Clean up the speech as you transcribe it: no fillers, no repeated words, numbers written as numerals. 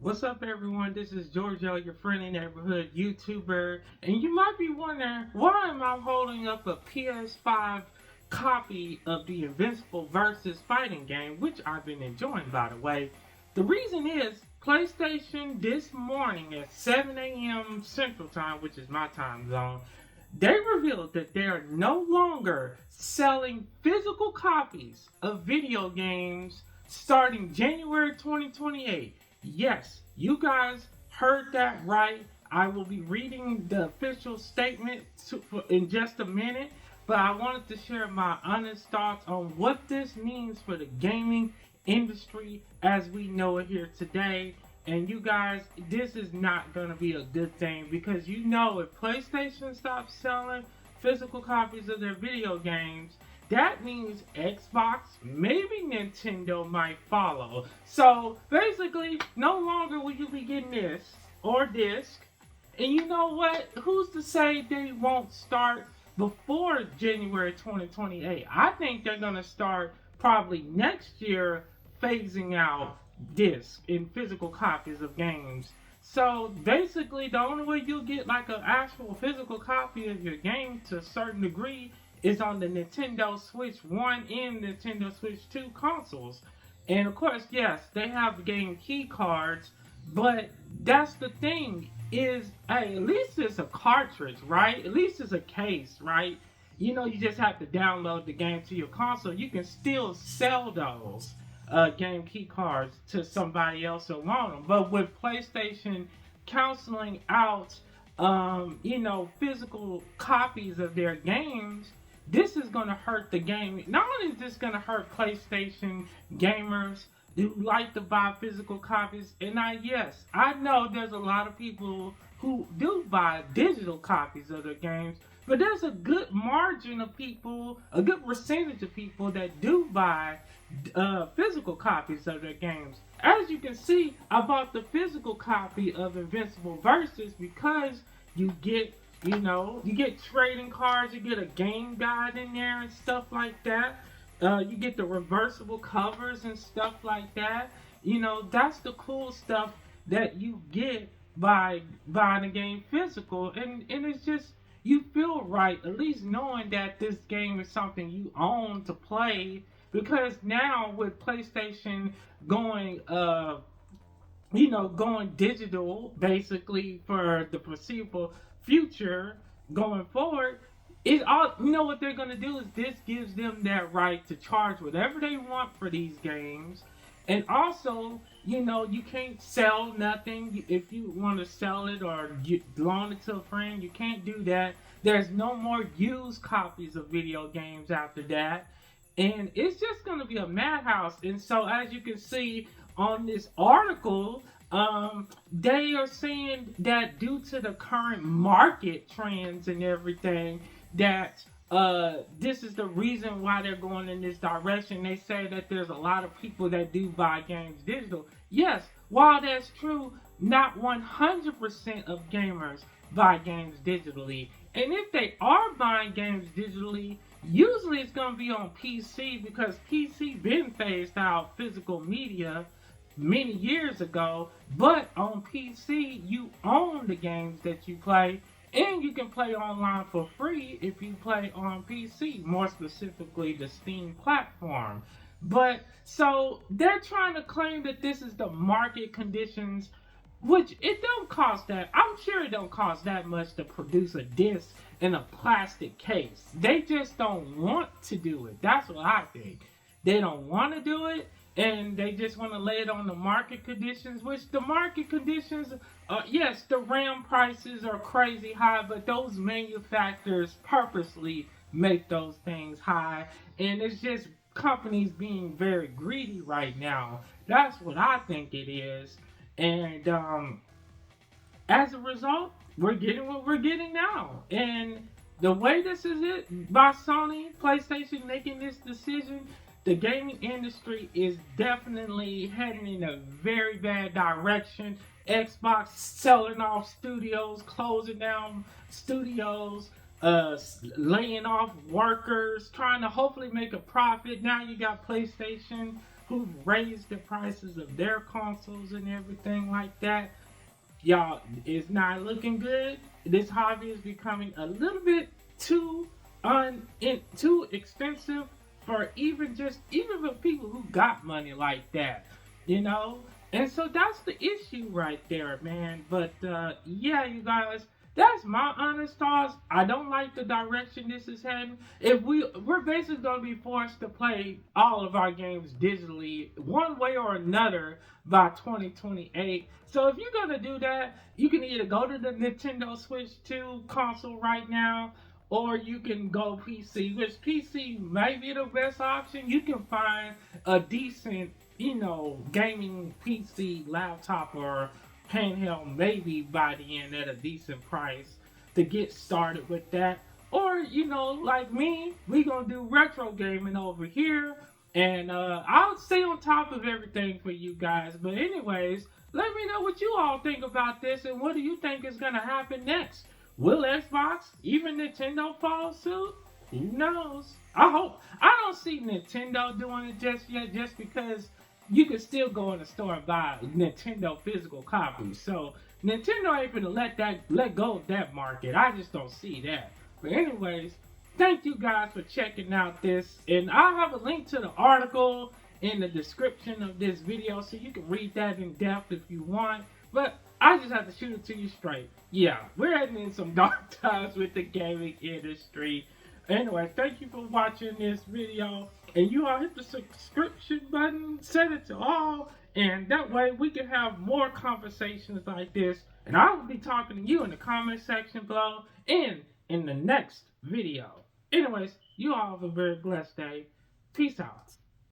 What's up, everyone? This is Giorgio, your friendly neighborhood YouTuber, and you might be wondering why am I holding up a PS5 copy of the Invincible versus fighting game, which I've been enjoying, by the way. The reason is PlayStation this morning at 7 a.m. Central Time, which is my time zone, they revealed that they are no longer selling physical copies of video games starting January 2028. Yes, you guys heard that right. I will be reading the official statement in just a minute, but I wanted to share my honest thoughts on what this means for the gaming industry as we know it here today. And you guys, this is not going to be a good thing because you know if PlayStation stops selling physical copies of their video games, that means Xbox, maybe Nintendo might follow. So basically, no longer will you be getting this or disc. And you know what? Who's to say they won't start before January 2028? I think they're going to start probably next year phasing out disc in physical copies of games. So basically, the only way you'll get like an actual physical copy of your game to a certain degree is on the Nintendo Switch 1 and Nintendo Switch 2 consoles. And of course, yes, they have game key cards, but that's the thing is, hey, at least it's a cartridge, right? At least it's a case, right? You know, you just have to download the game to your console. You can still sell those game key cards to somebody else who want them. But with PlayStation counseling out, physical copies of their games, this is going to hurt the game. Not only is this going to hurt PlayStation gamers who like to buy physical copies, and I know there's a lot of people who do buy digital copies of their games, but there's a good margin of people, a good percentage of people that do buy physical copies of their games. As you can see, I bought the physical copy of Invincible Versus because you get trading cards, you get a game guide in there and stuff like that. You get the reversible covers and stuff like that. You know, that's the cool stuff that you get by buying a game physical. And it's just, you feel right, at least knowing that this game is something you own to play. Because now with PlayStation going going digital basically for the foreseeable future going forward, it all, you know what they're gonna do is this gives them that right to charge whatever they want for these games. And also, you can't sell nothing. If you want to sell it or loan it to a friend, you can't do that. There's no more used copies of video games after that. And it's just going to be a madhouse. And so, as you can see on this article, they are saying that due to the current market trends and everything, that this is the reason why they're going in this direction. They say that there's a lot of people that do buy games digital. Yes, while that's true, not 100% of gamers buy games digitally. And if they are buying games digitally, usually it's going to be on PC because PC been phased out physical media many years ago. But on PC, you own the games that you play, and you can play online for free if you play on PC, more specifically the Steam platform. But so they're trying to claim that this is the market conditions, which it don't cost that. I'm sure it don't cost that much to produce a disc in a plastic case. They just don't want to do it. That's what I think. They don't want to do it, and they just want to lay it on the market conditions, which the market conditions, yes, the RAM prices are crazy high, but those manufacturers purposely make those things high, and it's just companies being very greedy right now. That's what I think it is. And as a result, we're getting what we're getting now. And the way this is it, by Sony, PlayStation making this decision, the gaming industry is definitely heading in a very bad direction. Xbox selling off studios, closing down studios, laying off workers, trying to hopefully make a profit. Now you got PlayStation who raised the prices of their consoles and everything like that, y'all, it's not looking good. This hobby is becoming a little bit too expensive for even for people who got money like that, you know. And so that's the issue right there, man. But yeah, you guys, that's my honest thoughts. I don't like the direction this is heading. If we're basically gonna be forced to play all of our games digitally one way or another by 2028. So if you're gonna do that, you can either go to the Nintendo Switch 2 console right now, or you can go PC, which PC may be the best option. You can find a decent, gaming PC laptop or handheld maybe by the end at a decent price to get started with that. Or, like me, we gonna do retro gaming over here, and I'll stay on top of everything for you guys. But anyways, let me know what you all think about this, and what do you think is gonna happen next? Will Xbox, even Nintendo follow suit? Who knows? I don't see Nintendo doing it just yet, just because you can still go in the store and buy Nintendo physical copies. So Nintendo ain't gonna let go of that market. I just don't see that. But anyways, thank you guys for checking out this, and I'll have a link to the article in the description of this video so you can read that in depth if you want. But I just have to shoot it to you straight. Yeah, we're heading in some dark times with the gaming industry. Anyway, thank you for watching this video. And you all hit the subscription button, set it to all, and that way we can have more conversations like this. And I will be talking to you in the comment section below and in the next video. Anyways, you all have a very blessed day. Peace out.